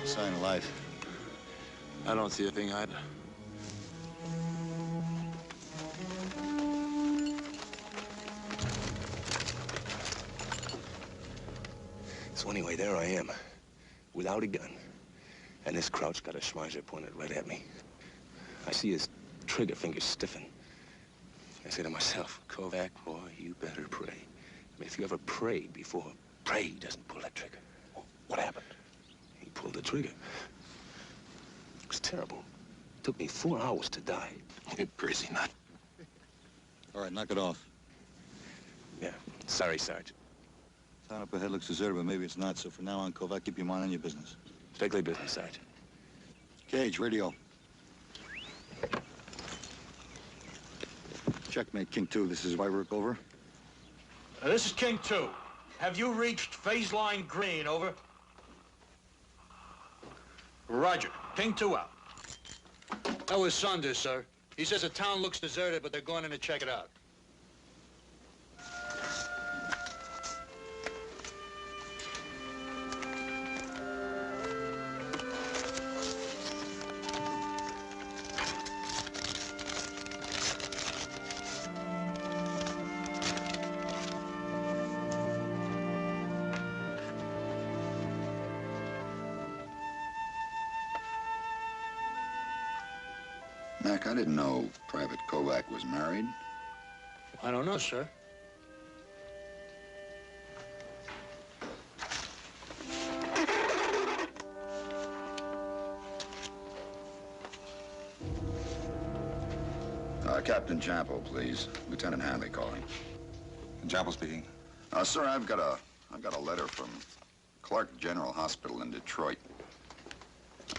sign of life. I don't see a thing either. So anyway, there I am, without a gun. And this Crouch got a Schmeiser pointed right at me. I see his trigger finger stiffen. I say to myself, Kovac, boy, you better pray. I mean, if you ever prayed before, pray he doesn't pull that trigger. What happened? He pulled the trigger. It was terrible. It took me 4 hours to die. You crazy nut. All right, knock it off. Yeah, sorry, Sergeant. Town up ahead looks deserted, but maybe it's not. So for now on, Kovac, keep your mind on your business. Strictly business, Sergeant. Gage, radio. Checkmate, King 2. This is Wyrick, over. This is King 2. Have you reached phase line green, over? Roger. King 2 out. That was Saunders, sir. He says the town looks deserted, but they're going in to check it out. Mac, I didn't know Private Kovac was married. I don't know, sir. Captain Champo, please. Lieutenant Hanley calling. Champo speaking. Sir, I've got a letter from Clark General Hospital in Detroit.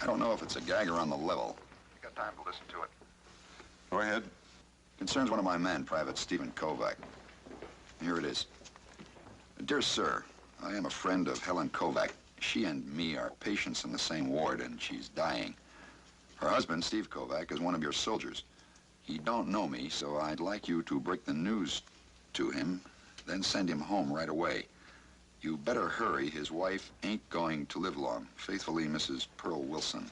I don't know if it's a gag or on the level. You got time to listen to it? Go ahead. Concerns one of my men, Private Stephen Kovac. Here it is. Dear sir, I am a friend of Helen Kovac. She and me are patients in the same ward, and she's dying. Her husband, Steve Kovac, is one of your soldiers. He don't know me, so I'd like you to break the news to him, then send him home right away. You better hurry. His wife ain't going to live long. Faithfully, Mrs. Pearl Wilson.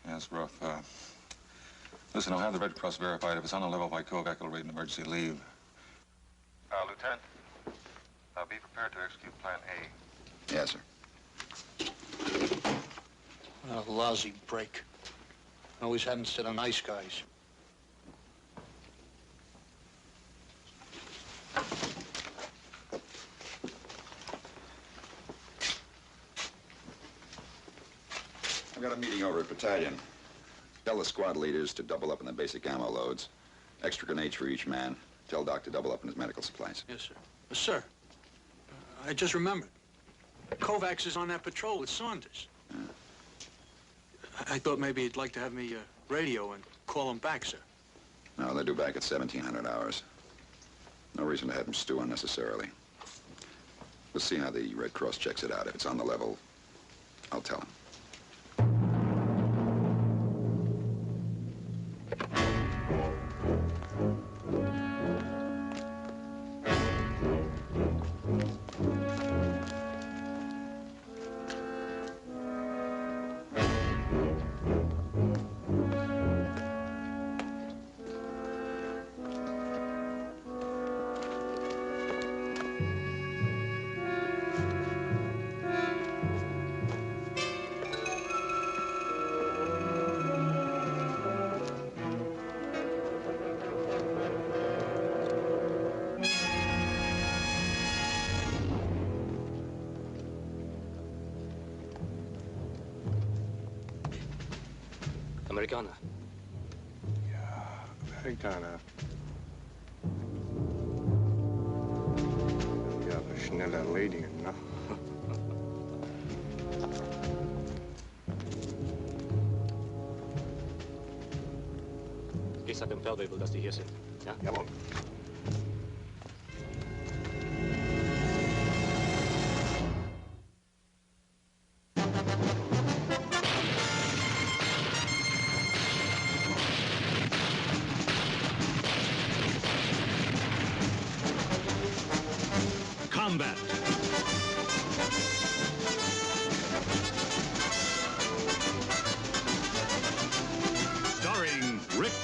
Yes, rough. Listen, I'll have the Red Cross verified. If it's on the level by Kovac, it'll read an emergency leave. Lieutenant, be prepared to execute Plan A. Yes, sir. A lousy break. Always had instead of nice guys. I've got a meeting over at Battalion. Tell the squad leaders to double up on the basic ammo loads. Extra grenades for each man. Tell Doc to double up on his medical supplies. Yes, sir. Sir, I just remembered. Kovacs is on that patrol with Saunders. Yeah. I thought maybe you'd like to have me radio and call him back, sir. No, they're due back at 1700 hours. No reason to have him stew unnecessarily. We'll see how the Red Cross checks it out. If it's on the level, I'll tell him. Americana. Ja, Amerikaner. Ja, eine schnelle Erledigen, ne? Geh, sag dem Feldwebel, dass die hier sind. Ja? Jawohl. Combat.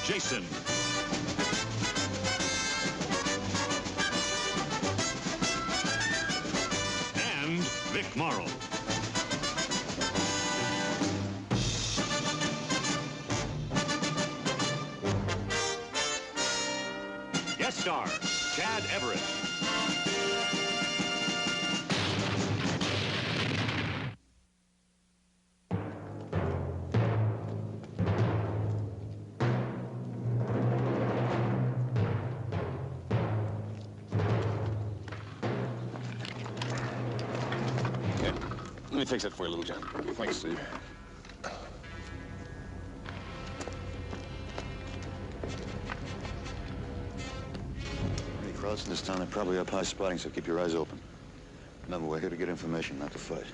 Jason. And Vic Morrow. Guest star, Chad Everett. Let me fix it for you, Little John. Thanks, Steve. Any crowds in this town, they're probably up high spotting, so keep your eyes open. Remember, we're here to get information, not to fight.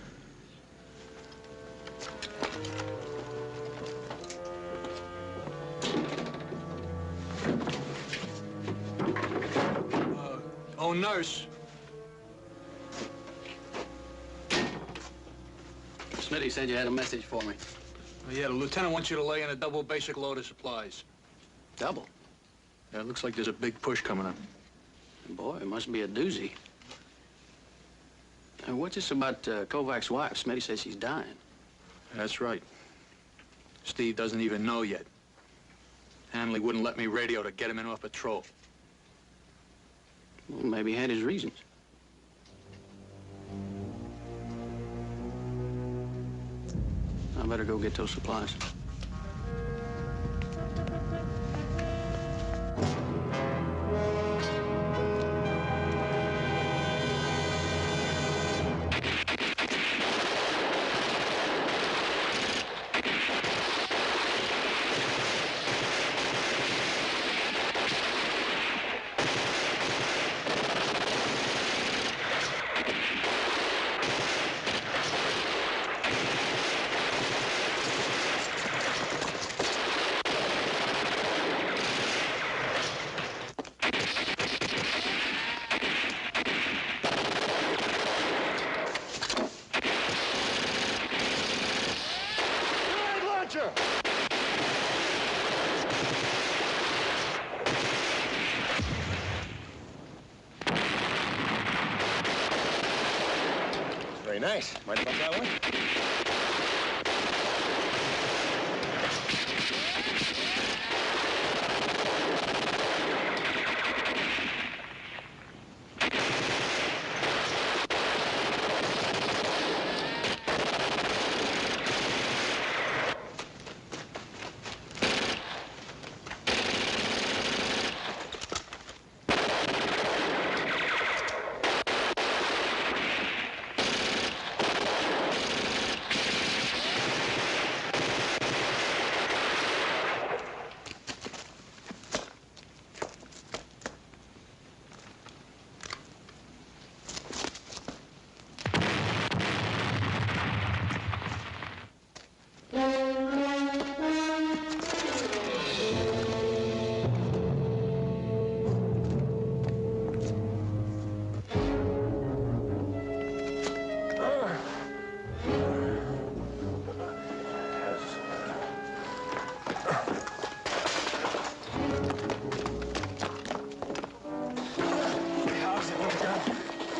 Oh, nurse. Smitty said you had a message for me. Oh, yeah, the lieutenant wants you to lay in a double basic load of supplies. Double? Yeah, it looks like there's a big push coming up. Boy, it must be a doozy. What's this about Kovac's wife? Smitty says she's dying. That's right. Steve doesn't even know yet. Hanley wouldn't let me radio to get him in off patrol. Well, maybe he had his reasons. I better go get those supplies. Very nice. Mind if I try one?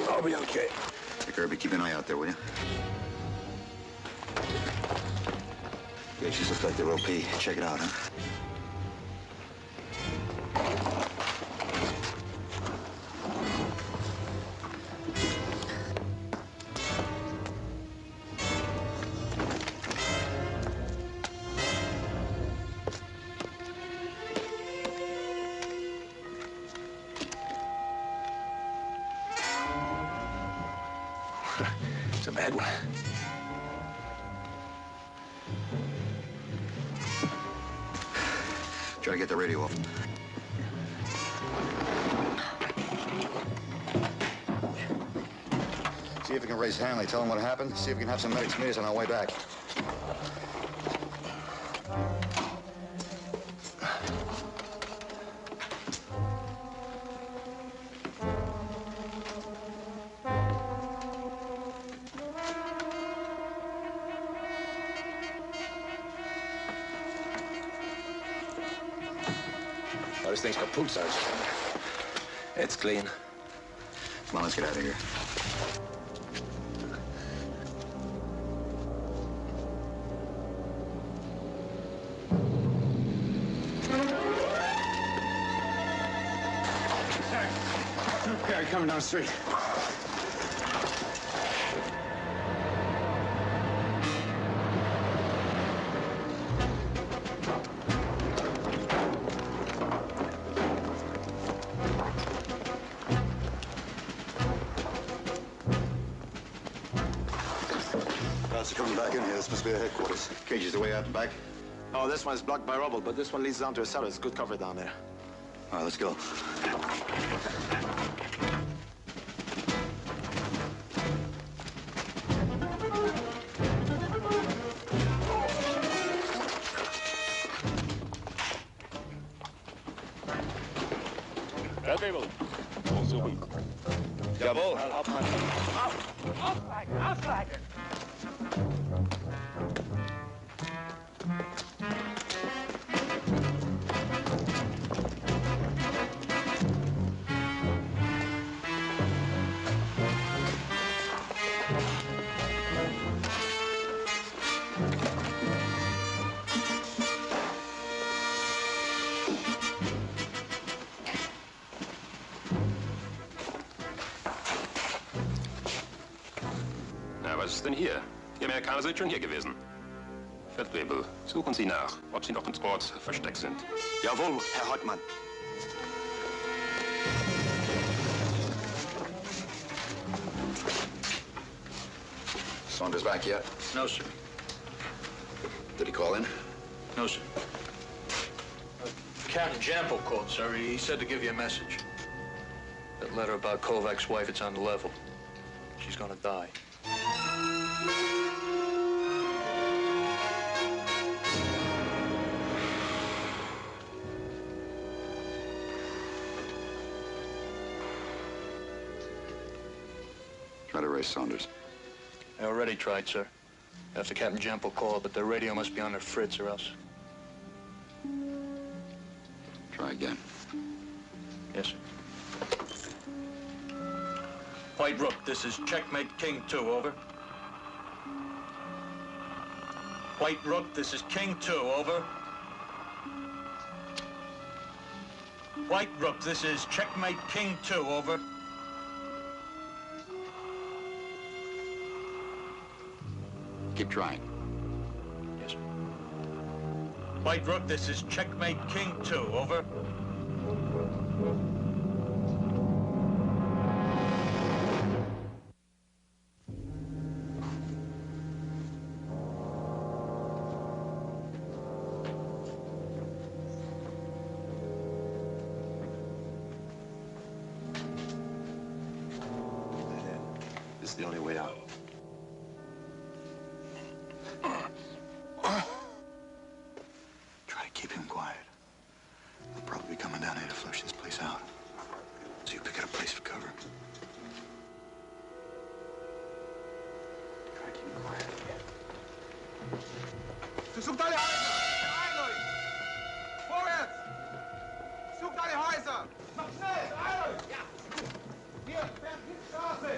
I'll be okay. Hey, Kirby, keep an eye out there, will you? Faces look like they're OP. Check it out, huh? It's a bad one. Try to get the radio off. See if we can raise Hanley. Tell him what happened. See if we can have some medics meet us on our way back. this thing's kaput, Sarge. It's clean. Come on, let's get out of here. Gary, coming down the street. Guys are coming back in here. This must be our headquarters. Cages the way out and back. Oh, this one's blocked by rubble, but this one leads down to a cellar. It's good cover down there. All right, let's go. Jawohl. Ausgleichen! Was ist denn hier? Die Amerikaner sind schon hier gewesen. Feldwebel, suchen Sie nach, ob sie noch ins Ort versteckt sind. Jawohl, Herr Hauptmann. Saunders back yet? No, sir. Did he call in? No, sir. Captain Jampo called, sir. He said to give you a message. That letter about Kovac's wife, it's on the level. She's gonna die. Try to raise Saunders. I already tried, sir. After Captain Jampo called, but their radio must be on their fritz or else. Try again. Yes, sir. White Rook, this is Checkmate King 2, over. White Rook, this is King 2, over. White Rook, this is Checkmate King 2, over. Keep trying. Yes, sir. White Rook, this is Checkmate King 2, over. This is the only way out. Try to keep him quiet. They'll probably be coming down here to flush this place out. So you pick out a place for cover. Try to keep him quiet. Sucht alle Häuser! Beeilt euch! Vorwärts! Sucht alle Häuser! Noch schnell! Beeilt euch! Ja! Hier, fährt die Straße!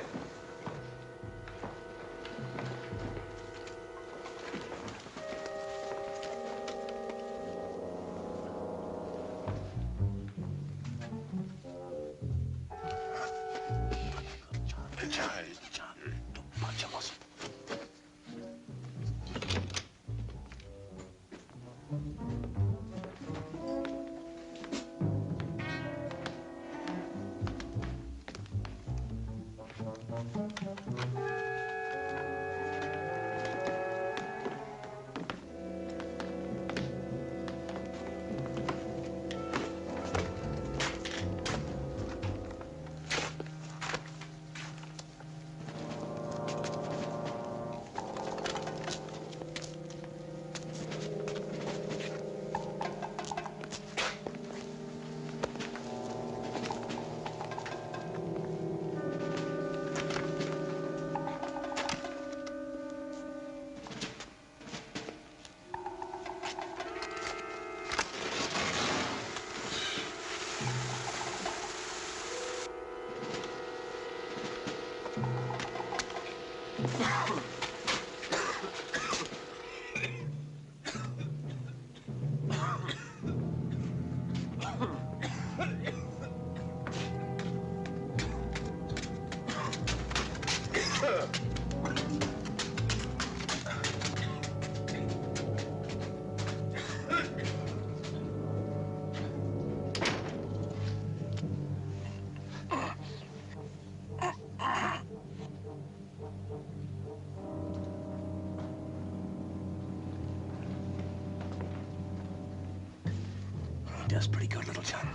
does pretty good, little John.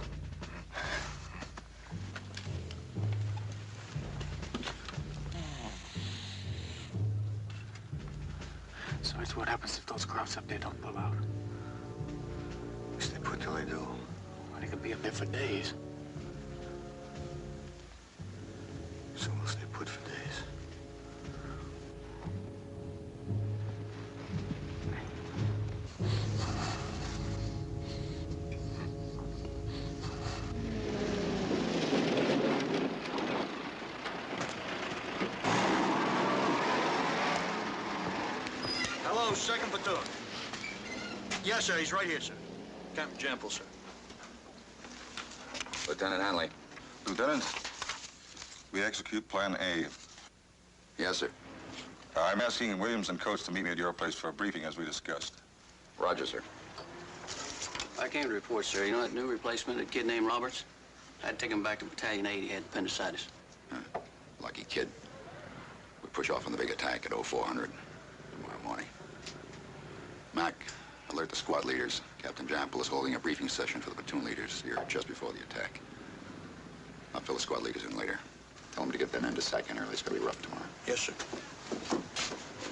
Sarge, what happens if those Krauts up there don't pull out? Stay put till they do. Well, they could be up there for days. So we'll stay put for days. Hello, second platoon. Yes, sir, he's right here, sir. Captain Jample, sir. Lieutenant Hanley. Lieutenant, we execute Plan A. Yes, sir. I'm asking Williams and Coates to meet me at your place for a briefing as we discussed. Roger, sir. I came to report, sir. You know that new replacement, a kid named Roberts? I had to take him back to Battalion 8. He had appendicitis. Lucky kid. We push off on the big attack at 0400 tomorrow morning. Mac, alert the squad leaders. Captain Jample is holding a briefing session for the platoon leaders here just before the attack. I'll fill the squad leaders in later. Tell them to get their men to sack in early. It's gonna be rough tomorrow. Yes, sir.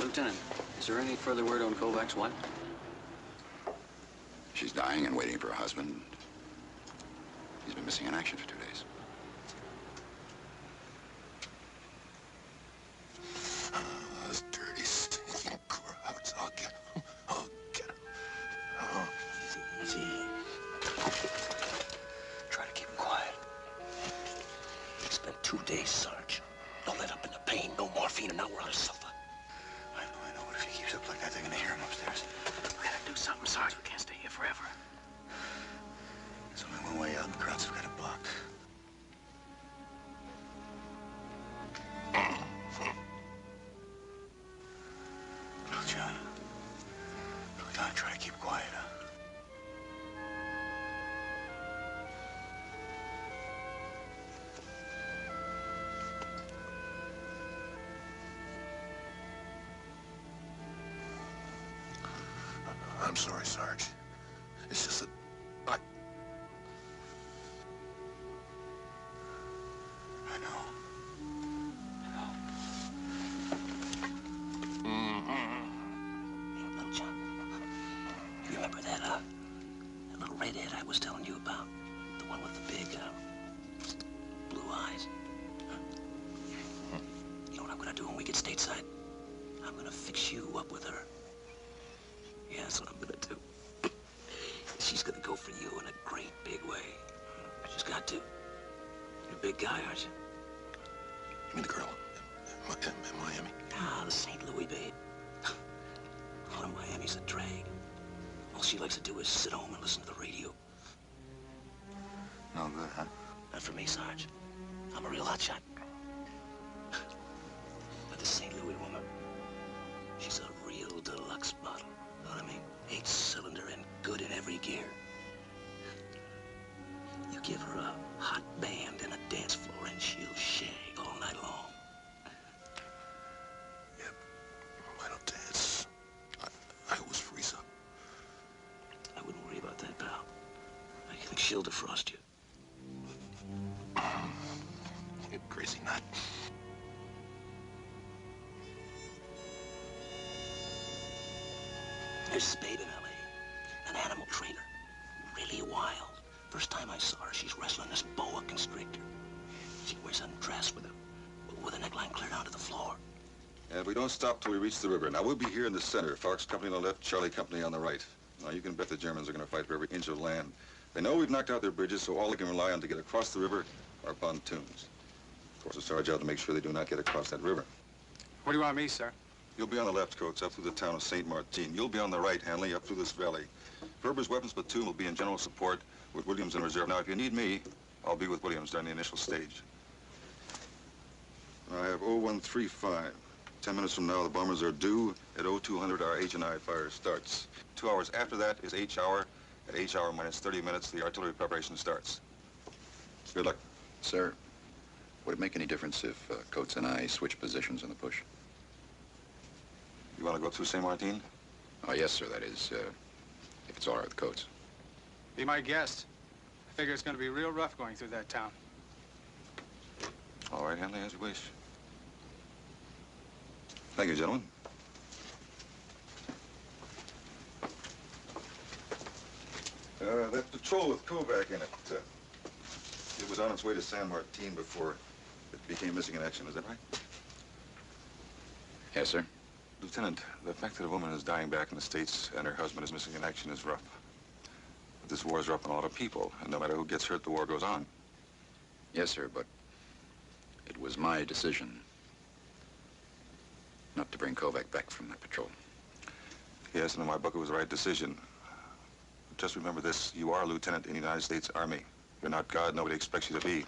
Lieutenant, is there any further word on Kovac's wife? She's dying and waiting for her husband. He's been missing in action for 2 days. Those dirty, stinking Krauts. I'll get them. I'll get them. Oh, Easy. Try to keep him quiet. It's been 2 days, Sarge. Don't let up in the pain. No morphine, and now we're on a sofa. I know. What if he keeps up like that? They're gonna hear him upstairs. We gotta do something, Sarge. We can't stay here forever. There's only one way out, and the Krauts have got it blocked. Little John. Little John, try to keep quiet, huh? I'm sorry, Sarge. It's just that I know. Hey, little John. You remember that, that little redhead I was telling you about? The one with the big, blue eyes? You know what I'm gonna do when we get stateside? I'm gonna fix you up with her. Yeah, that's what I'm gonna do. She's gonna go for you in a great big way. She's got to. You're a big guy, aren't you? You mean the girl in Miami? Ah, the St. Louis babe. Out of Miami's a drag. All she likes to do is sit home and listen to the radio. No good, huh? Not for me, Sarge. I'm a real hotshot. But the St. Louis woman, she's a real deluxe bottle. Know what I mean? 8-cylinder and good in every gear. You give her a hot band and a dance floor and she'll shag all night long. Yep. I don't dance. I always freeze up. I wouldn't worry about that, pal. I think she'll defrost you. You crazy nut. There's this babe in L.A., an animal trainer. Really wild. First time I saw her, she's wrestling this boa constrictor. She wears a dress with a neckline clear down to the floor. And we don't stop till we reach the river. Now, we'll be here in the center. Fox Company on the left, Charlie Company on the right. Now, you can bet the Germans are going to fight for every inch of land. They know we've knocked out their bridges, so all they can rely on to get across the river are pontoons. Of course, the Sarge out to make sure they do not get across that river. Where do you want me, sir? You'll be on the left, Coates, up through the town of St. Martin. You'll be on the right, Hanley, up through this valley. Ferber's weapons platoon will be in general support with Williams in reserve. Now, if you need me, I'll be with Williams during the initial stage. I have 0135. 10 minutes from now, the bombers are due. At 0200, our H&I fire starts. 2 hours after that is H hour. At H hour minus 30 minutes, the artillery preparation starts. Good luck. Sir, would it make any difference if Coates and I switch positions on the push? You want to go through St. Martin? Oh, yes, sir. That is, if it's all right with Coates. Be my guest. I figure it's going to be real rough going through that town. All right, Henley, as you wish. Thank you, gentlemen. That patrol with Kovac in it, it was on its way to San Martin before it became missing in action, is that right? Yes, sir. Lieutenant, the fact that a woman is dying back in the States and her husband is missing in action is rough. But this war is rough on a lot of people, and no matter who gets hurt, the war goes on. Yes, sir, but it was my decision not to bring Kovac back from that patrol. Yes, and in my book, it was the right decision. Just remember this, you are a lieutenant in the United States Army. You're not God, nobody expects you to be.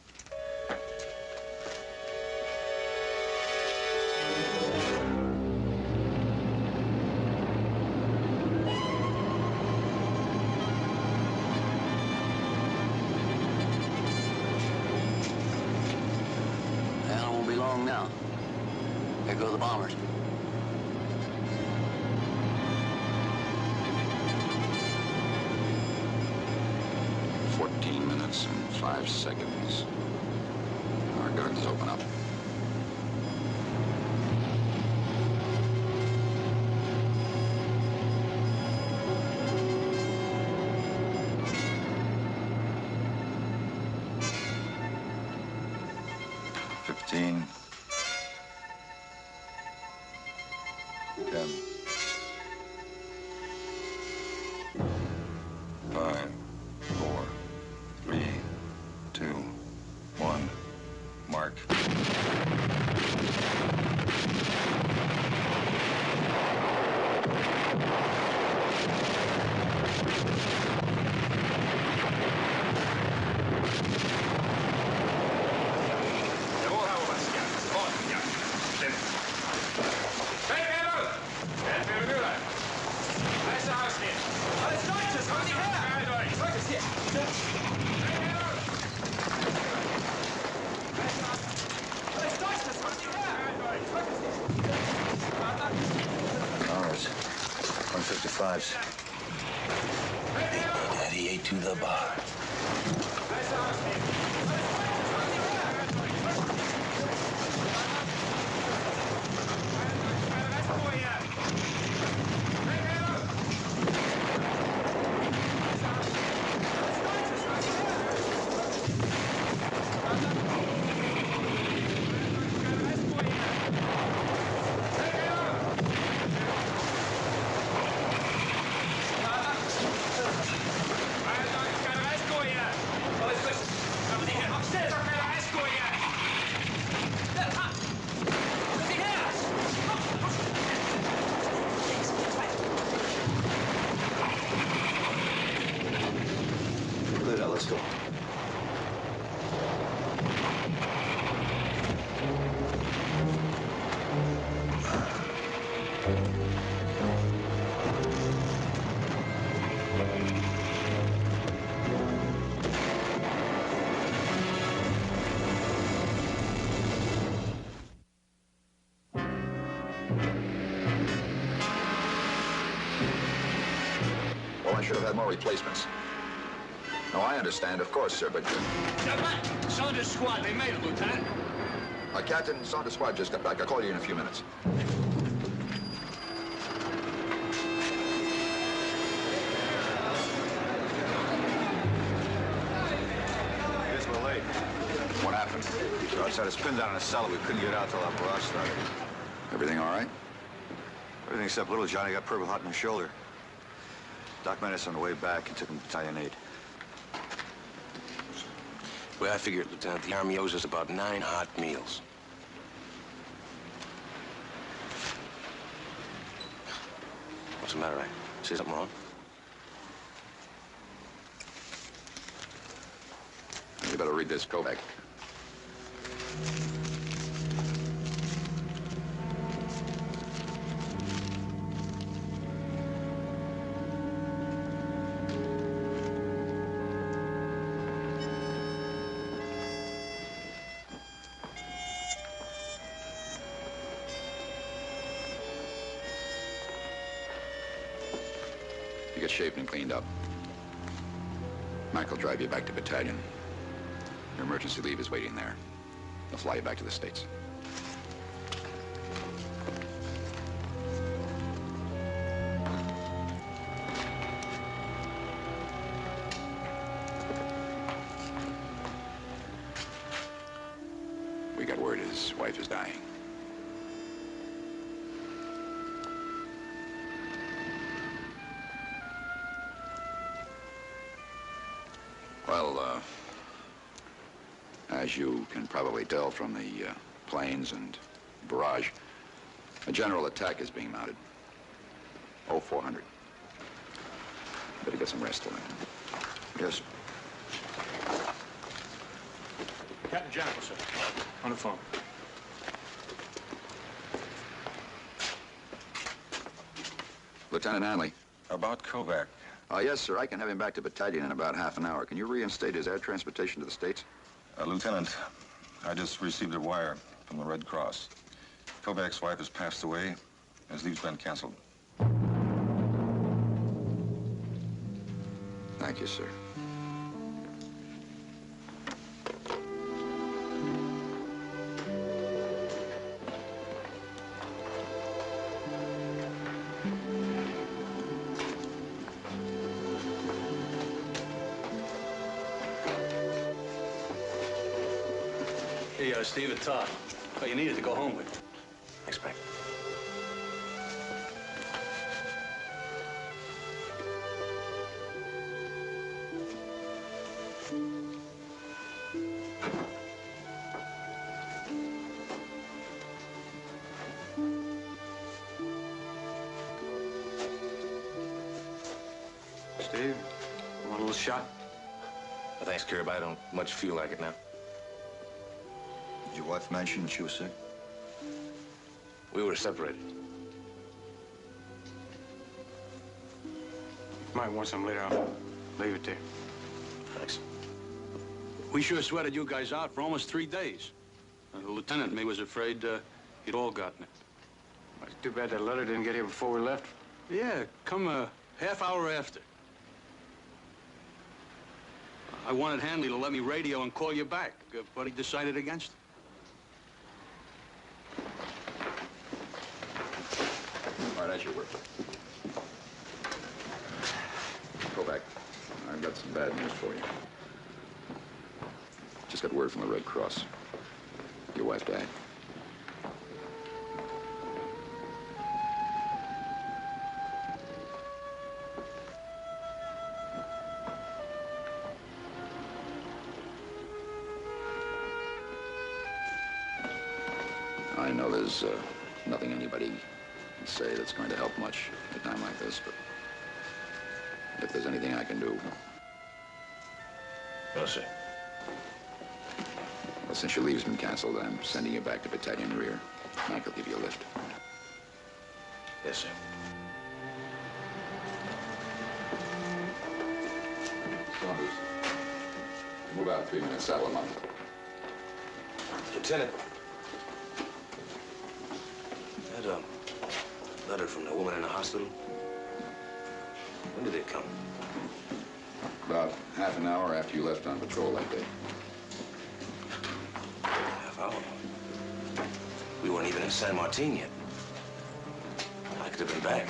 Well, it won't be long now. Here go the bombers. Minutes and 5 seconds. Our guns open up. $15. 10. 5, 4, 3, 2, 1, mark. Ours. 155s. Daddy ate to the bar. Let's go. Well, I should have had more replacements. No, I understand, of course, sir, but... Saunders' squad, they made it, Lieutenant. Captain, Saunders' squad just got back. I'll call you in a few minutes. Yes, we're late. What happened? We're outside us pinned down in a cellar. We couldn't get out till our barrage started. Everything all right? Everything except little Johnny got purple hot in the shoulder. Doc met us on the way back and took him to Battalion 8. The way I figure it, Lieutenant, the Army owes us about 9 hot meals. What's the matter? I say something wrong? You better read this, Kovac. You get shaved and cleaned up. Mac will drive you back to battalion. Your emergency leave is waiting there. They'll fly you back to the States. We got word his wife is dying. Well, as you can probably tell from the planes and barrage, a general attack is being mounted. 0400. Better get some rest tonight. Yes, sir. Captain Jennifer, sir. On the phone. Lieutenant Hanley. About Kovac. Yes, sir. I can have him back to battalion in about half an hour. Can you reinstate his air transportation to the States? Lieutenant, I just received a wire from the Red Cross. Kovac's wife has passed away. His leave's been canceled. Thank you, sir. Hey, Steve, it's Todd. Oh, you needed to go home with. Thanks, Frank. Steve, want a little shot? Well, thanks, Kirby. I don't much feel like it now. Did your wife mention she was sick? We were separated. Might want some later on. Leave it there. Thanks. We sure sweated you guys out for almost 3 days. The lieutenant and me was afraid you'd all gotten it. Well, it's too bad that letter didn't get here before we left. Yeah, come a half hour after. I wanted Hanley to let me radio and call you back, but he decided against it. All right, that's your work. Go back. I've got some bad news for you. Just got word from the Red Cross. Your wife died. I know there's nothing anybody can say that's going to help much at a time like this, but if there's anything I can do... No, sir. Well, since your leave's been canceled, I'm sending you back to battalion rear. Mike will give you a lift. Yes, sir. Saunders, move out 3 minutes, saddle him up. Lieutenant. That, letter from the woman in the hospital. When did it come? About half an hour after you left on patrol that day. Half hour? We weren't even in San Martin yet. I could have been back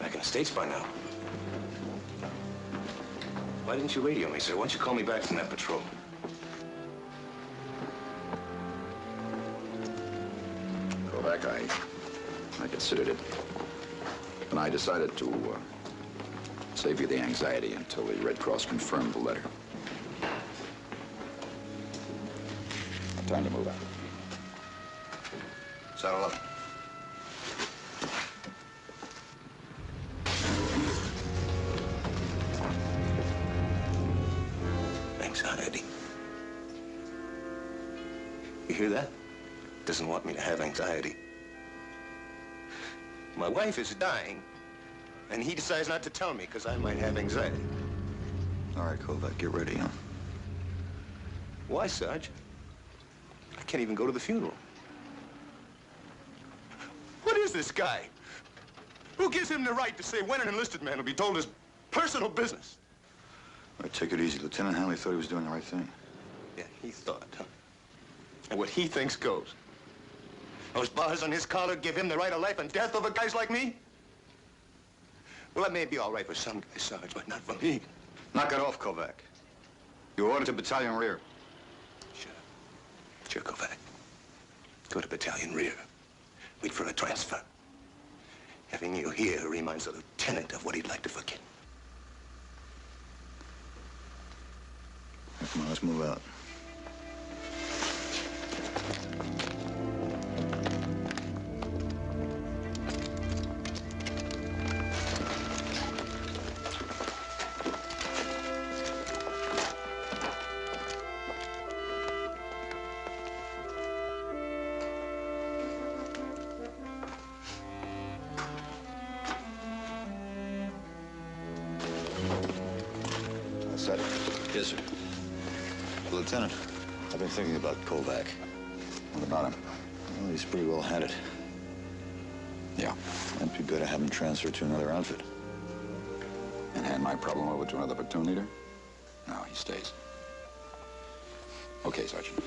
in the States by now. Why didn't you radio me, sir? Why don't you call me back from that patrol? Go back, I considered it. And I decided to save you the anxiety until the Red Cross confirmed the letter. Time to move out. Saddle up. Anxiety. You hear that? Doesn't want me to have anxiety. My wife is dying, and he decides not to tell me because I might have anxiety. All right, Kovac, get ready, huh? Why, Sarge? I can't even go to the funeral. What is this guy? Who gives him the right to say when an enlisted man will be told his personal business? All right, take it easy. Lieutenant Hanley thought he was doing the right thing. Yeah, he thought, huh? And what he thinks goes. Those bars on his collar give him the right of life and death over guys like me? Well, that may be all right for some guys, Sarge, but not for me. Knock it off, Kovac. You're ordered to battalion rear. Sure, Kovac. Go to battalion rear. Wait for a transfer. Having you here reminds the lieutenant of what he'd like to forget. Come on, let's move out. Yes, sir. Lieutenant, I've been thinking about Kovac. What about him? Well, he's pretty well had it. Yeah. Might be better have him transferred to another outfit. And hand my problem over to another platoon leader? No, he stays. Okay, Sergeant.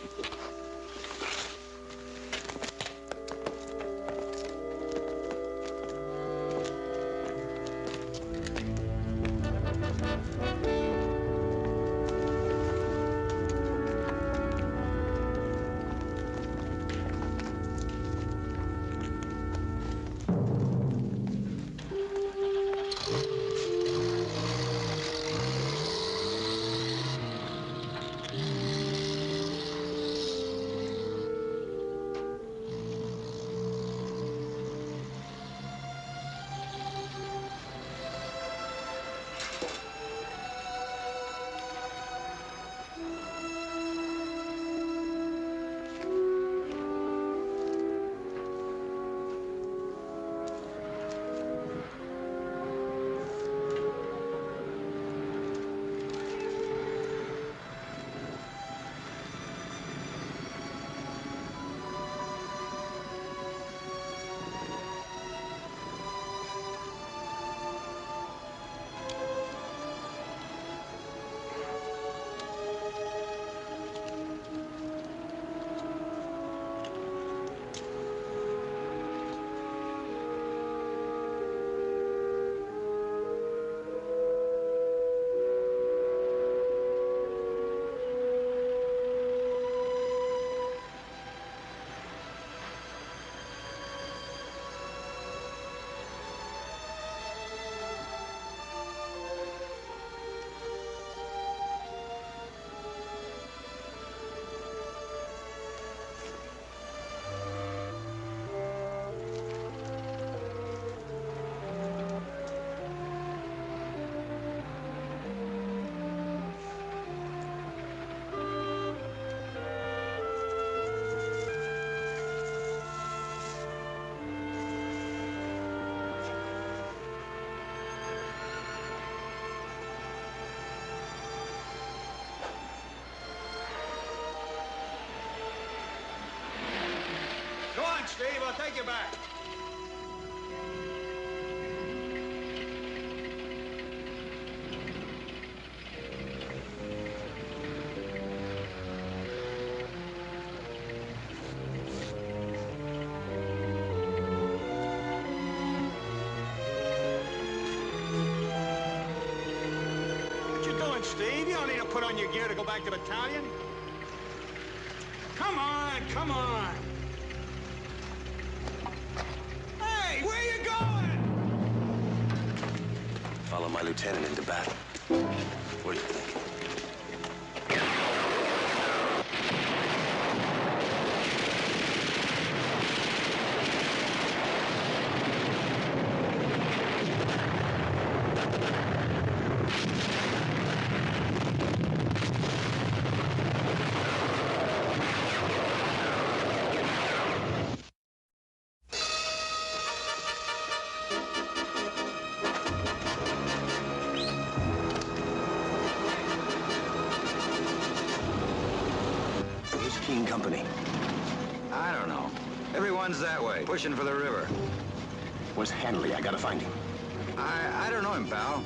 Go on, Steve. I'll take you back. What you doing, Steve? You don't need to put on your gear to go back to battalion. Come on, come on. Hey, where you going? Follow my lieutenant into battle. What do you think? Company. I don't know. Everyone's that way, pushing for the river. Where's Hanley? I gotta find him. I don't know him, pal.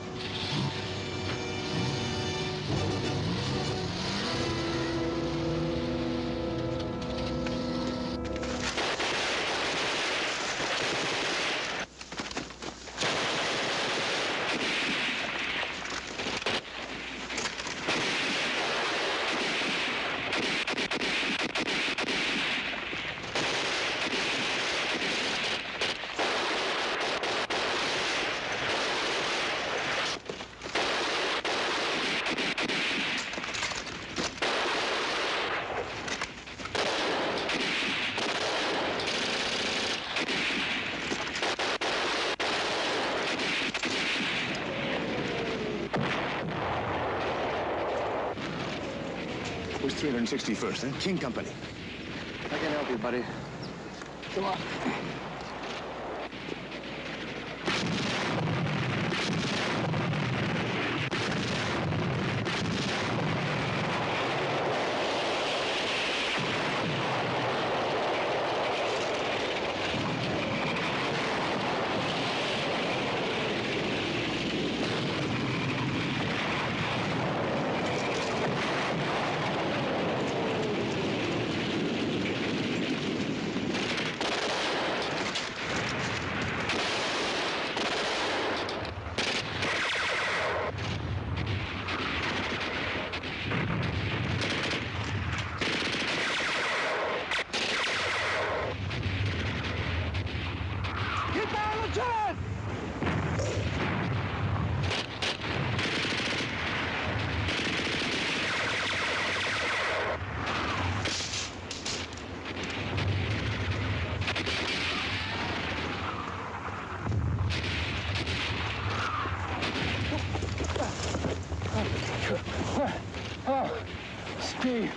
Where's 361st, huh? King Company. I can help you, buddy. Come on. Oh, Steve,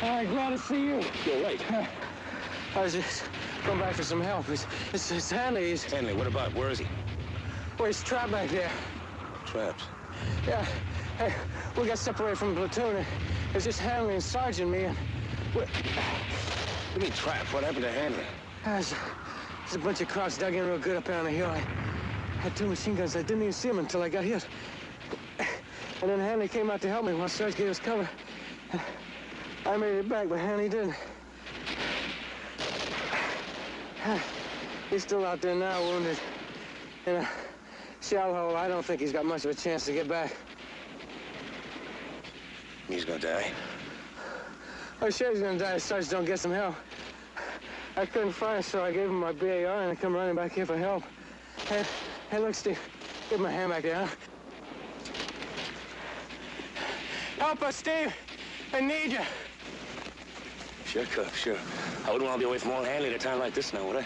I'm glad to see you. You're right. I was just going back for some help. It's Hanley. Hanley, what about? Where is he? Well, he's trapped back there. Trapped? Yeah. Hey, we got separated from the platoon. It's just Hanley and Sergeant me, and What do you mean trapped? What happened to Hanley? There's a bunch of Krauts dug in real good up there on the hill. I had 2 machine guns. I didn't even see them until I got hit. And then Hanley came out to help me while Sarge gave us cover. I made it back, but Hanley didn't. He's still out there now, wounded. In a shell hole. I don't think he's got much of a chance to get back. He's gonna die? I'm sure he's gonna die if Sarge don't get some help. I couldn't fire, so I gave him my BAR and I come running back here for help. Hey, look, Steve. Give him a hand back there, huh? Help us, Steve. I need you. Sure, Cub, sure. I wouldn't want to be away from old Hanley at a time like this now, would I?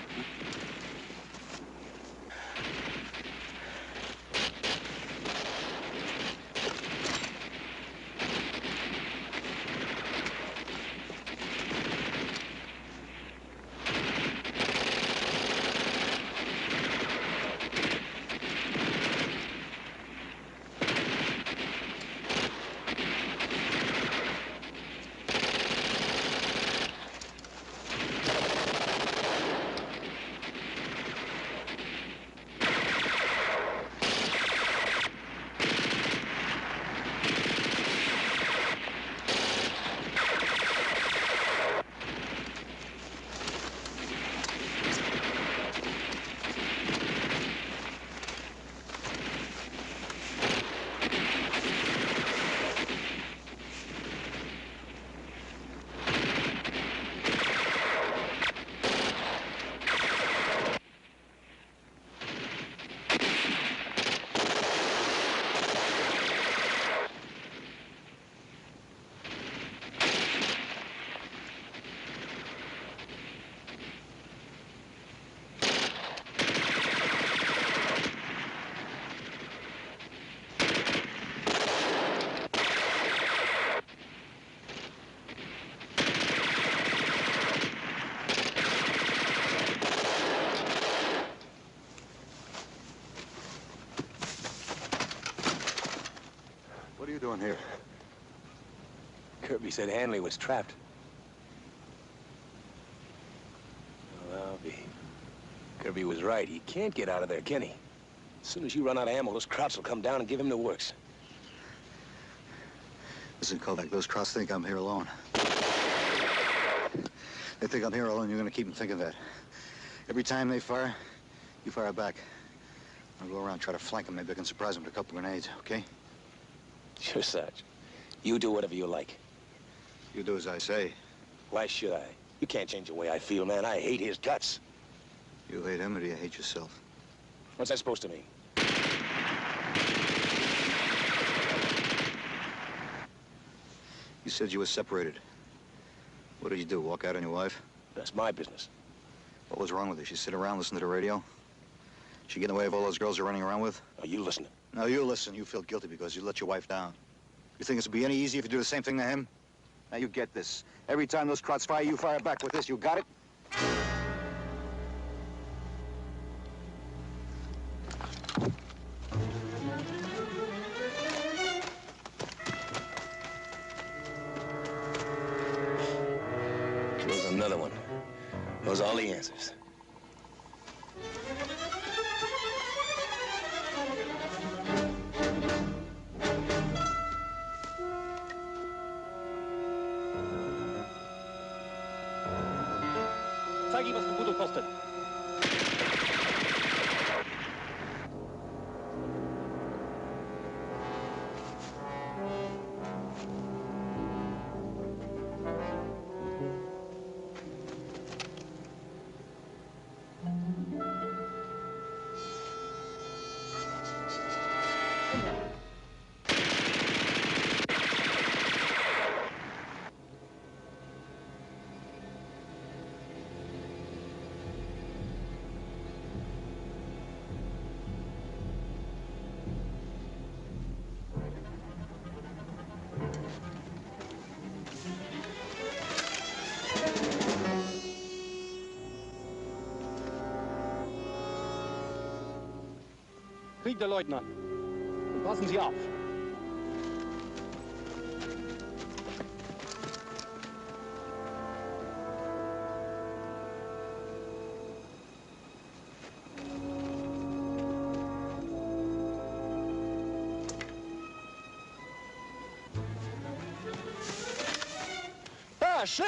What are you doing here? Kirby said Hanley was trapped. Well, I'll be. Kirby was right. He can't get out of there, can he? As soon as you run out of ammo, those Krauts will come down and give him the works. Listen, Kovac, those Krauts think I'm here alone. They think I'm here alone, you're gonna keep them thinking that. Every time they fire, you fire back. I'll go around, try to flank them. Maybe I can surprise them with a couple grenades, okay? Sure, Sarge. You do whatever you like. You do as I say. Why should I? You can't change the way I feel, man. I hate his guts. You hate him or do you hate yourself? What's that supposed to mean? You said you were separated. What did you do, walk out on your wife? That's my business. What was wrong with her? She sit around, listen to the radio? She get in the way of all those girls you're running around with? Oh, you listening? No, you listen. You feel guilty because you let your wife down. You think this would be any easier if you do the same thing to him? Now you get this. Every time those Krauts fire, you fire back with this. You got it? There's another one. Those are all the answers. Zeig ihm, was eine gute kostet. Krieg der Leutnant. Und passen Sie auf. Ah, schön!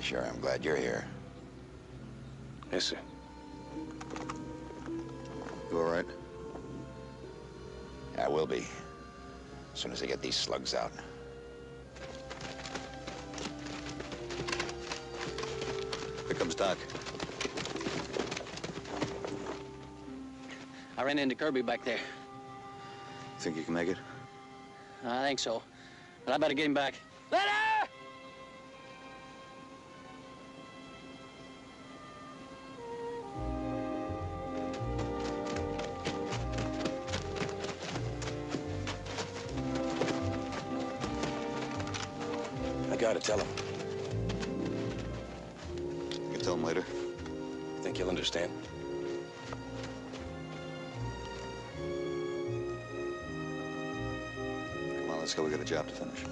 Sure, I'm glad you're here. Yes, sir. You all right? I will be. As soon as I get these slugs out. Here comes Doc. I ran into Kirby back there. Think you can make it? I think so. But I better get him back. Later! I gotta tell him. You can tell him later. Think he'll understand? Come on, let's go. We got a job to finish.